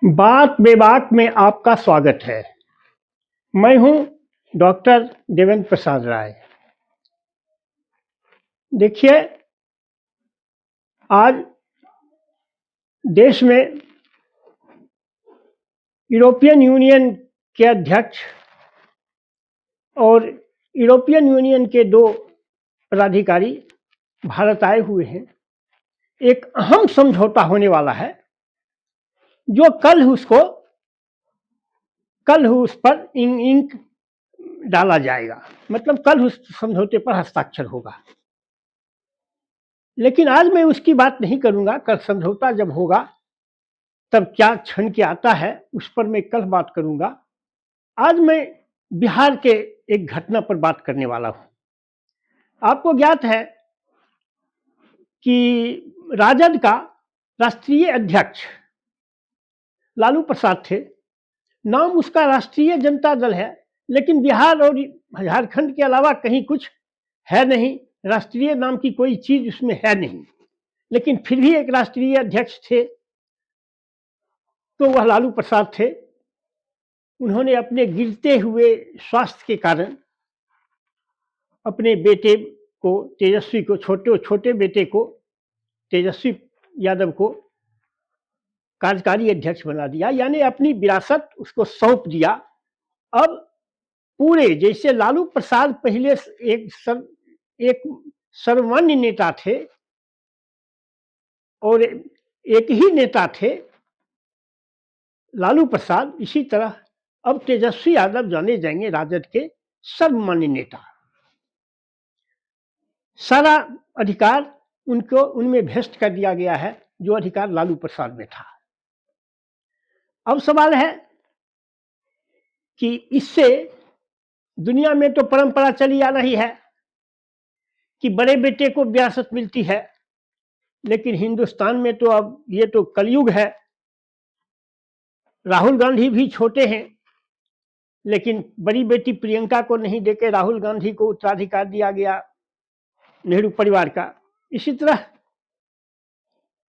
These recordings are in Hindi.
बात बेबाक में आपका स्वागत है। मैं हूं डॉक्टर देवेंद्र प्रसाद राय। देखिए, आज देश में यूरोपियन यूनियन के अध्यक्ष और यूरोपियन यूनियन के 2 पदाधिकारी भारत आए हुए हैं। एक अहम समझौता होने वाला है जो कल उस पर इंक डाला जाएगा, मतलब कल उस समझौते पर हस्ताक्षर होगा। लेकिन आज मैं उसकी बात नहीं करूंगा। कल समझौता जब होगा तब क्या क्षण के आता है उस पर मैं कल बात करूंगा। आज मैं बिहार के एक घटना पर बात करने वाला हूं। आपको ज्ञात है कि राजद का राष्ट्रीय अध्यक्ष लालू प्रसाद थे। नाम उसका राष्ट्रीय जनता दल है, लेकिन बिहार और झारखंड के अलावा कहीं कुछ है नहीं। राष्ट्रीय नाम की कोई चीज उसमें है नहीं, लेकिन फिर भी एक राष्ट्रीय अध्यक्ष थे, तो वह लालू प्रसाद थे। उन्होंने अपने गिरते हुए स्वास्थ्य के कारण अपने बेटे को, तेजस्वी को, छोटे बेटे को, तेजस्वी यादव को कार्यकारी अध्यक्ष बना दिया, यानी अपनी विरासत उसको सौंप दिया। अब पूरे, जैसे लालू प्रसाद पहले एक सर्वमान्य नेता थे और एक ही नेता थे लालू प्रसाद, इसी तरह अब तेजस्वी यादव जाने जाएंगे राजद के सर्वमान्य नेता। सारा अधिकार उनमें भ्रष्ट कर दिया गया है जो अधिकार लालू प्रसाद में था। अब सवाल है कि इससे दुनिया में तो परंपरा चली आ रही है कि बड़े बेटे को विरासत मिलती है, लेकिन हिंदुस्तान में तो अब ये तो कलयुग है। राहुल गांधी भी छोटे हैं, लेकिन बड़ी बेटी प्रियंका को नहीं देकर राहुल गांधी को उत्तराधिकार दिया गया नेहरू परिवार का। इसी तरह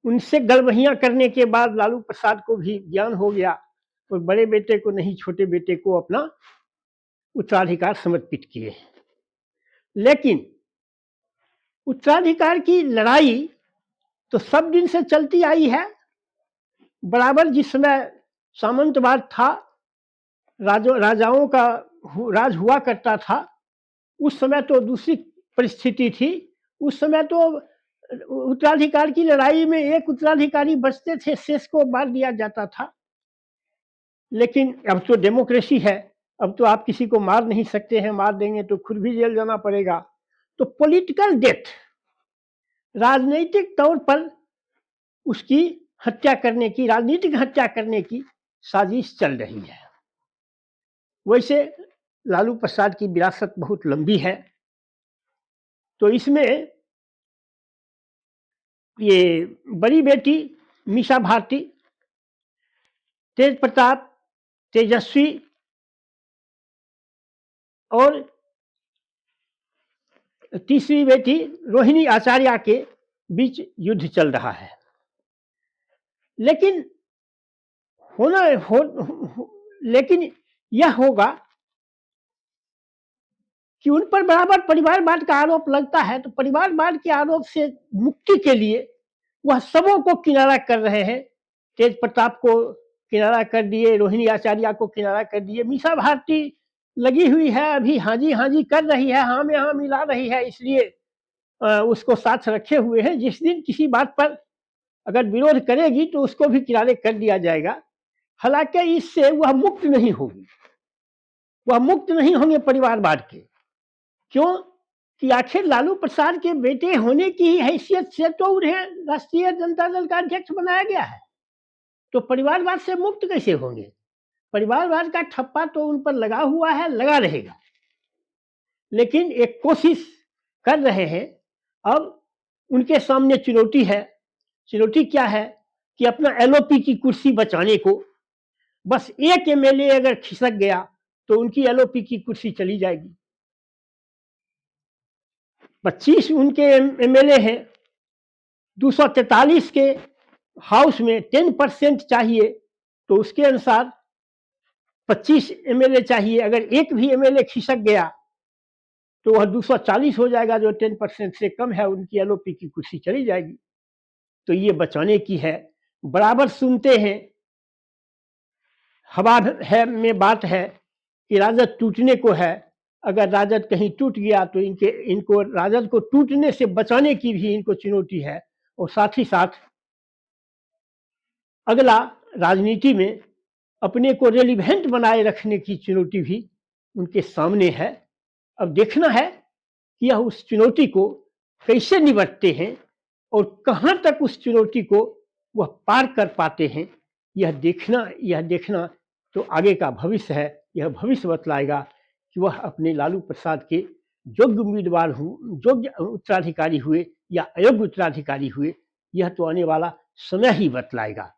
उनसे गलबहियां करने के बाद लालू प्रसाद को भी ज्ञान हो गया और बड़े बेटे को नहीं, छोटे बेटे को अपना उत्तराधिकार समर्पित किए। लेकिन उत्तराधिकार की लड़ाई तो सब दिन से चलती आई है। बराबर जिस समय सामंतवाद था, राजाओं का राज हुआ करता था, उस समय तो दूसरी परिस्थिति थी। उस समय तो उत्तराधिकार की लड़ाई में एक उत्तराधिकारी बचते थे, शेष को मार दिया जाता था। लेकिन अब तो डेमोक्रेसी है, अब तो आप किसी को मार नहीं सकते हैं, मार देंगे तो खुद भी जेल जाना पड़ेगा। तो पॉलिटिकल डेथ, राजनीतिक तौर पर उसकी हत्या करने की, राजनीतिक हत्या करने की साजिश चल रही है। वैसे लालू प्रसाद की विरासत बहुत लंबी है, तो इसमें ये बड़ी बेटी मीसा भारती, तेज प्रताप, तेजस्वी और तीसरी बेटी रोहिणी आचार्य के बीच युद्ध चल रहा है। लेकिन लेकिन यह होगा कि उन पर बराबर परिवारवाद का आरोप लगता है, तो परिवारवाद के आरोप से मुक्ति के लिए वह सबों को किनारा कर रहे हैं। तेज प्रताप को किनारा कर दिए, रोहिणी आचार्य को किनारा कर दिए। मीसा भारती लगी हुई है, अभी हाँ जी कर रही है, हाँ में हाँ मिला रही है, इसलिए उसको साथ रखे हुए हैं। जिस दिन किसी बात पर अगर विरोध करेगी तो उसको भी किनारे कर दिया जाएगा। हालांकि इससे वह मुक्त नहीं होगी, वह मुक्त नहीं होंगे परिवारवाद के। क्यों कि आखिर लालू प्रसाद के बेटे होने की हैसियत से तो उन्हें राष्ट्रीय जनता दल का अध्यक्ष बनाया गया है, तो परिवारवाद से मुक्त कैसे होंगे? परिवारवाद का ठप्पा तो उन पर लगा हुआ है, लगा रहेगा। लेकिन एक कोशिश कर रहे हैं। अब उनके सामने चुनौती है। चुनौती क्या है कि अपना एलओपी की कुर्सी बचाने को, बस एक एमएलए अगर खिसक गया तो उनकी एलओपी की कुर्सी चली जाएगी। 25 उनके एमएलए हैं, 243 के हाउस में 10% चाहिए, तो उसके अनुसार 25 एमएलए चाहिए। अगर एक भी एमएलए खिसक गया तो वह 240 हो जाएगा, जो 10% से कम है उनकी एलओपी की कुर्सी चली जाएगी। तो ये बचाने की है। बराबर सुनते हैं, हवा है में बात है कि राजद टूटने को है। अगर राजद कहीं टूट गया तो इनको राजद को टूटने से बचाने की भी इनको चुनौती है। और साथ ही साथ अगला राजनीति में अपने को रेलिवेंट बनाए रखने की चुनौती भी उनके सामने है। अब देखना है कि यह उस चुनौती को कैसे निपटते हैं और कहाँ तक उस चुनौती को वह पार कर पाते हैं। यह देखना तो आगे का भविष्य है। यह भविष्य बतलाएगा कि वह अपने लालू प्रसाद के योग्य उम्मीदवार योग्य उत्तराधिकारी हुए या अयोग्य उत्तराधिकारी हुए, यह तो आने वाला समय ही बतलाएगा।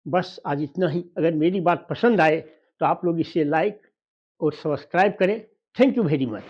बस आज इतना ही। अगर मेरी बात पसंद आए तो आप लोग इसे लाइक और सब्सक्राइब करें। Thank you very much.